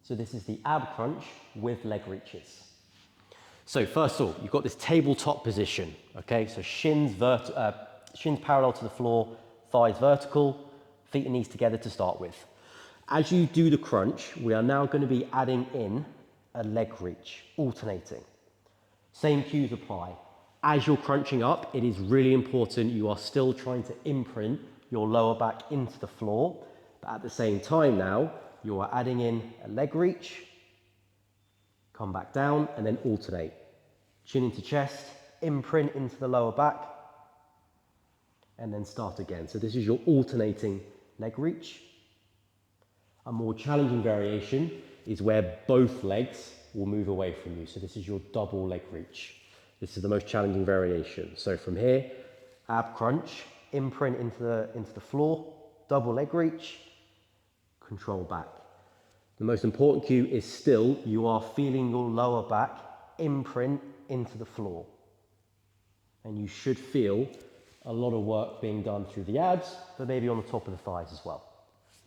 So this is the ab crunch with leg reaches. So first of all, you've got this tabletop position, okay? So shins parallel to the floor, thighs vertical, feet and knees together to start with. As you do the crunch, we are now going to be adding in a leg reach, alternating. Same cues apply. As you're crunching up, it is really important you are still trying to imprint your lower back into the floor, but at the same time now, you are adding in a leg reach, come back down, and then alternate. Chin into chest, imprint into the lower back, and then start again. So this is your alternating leg reach. A more challenging variation is where both legs will move away from you. So this is your double leg reach. This is the most challenging variation. So from here, ab crunch, imprint into the floor, double leg reach, control back. The most important cue is still, you are feeling your lower back imprint into the floor. And you should feel a lot of work being done through the abs, but maybe on the top of the thighs as well.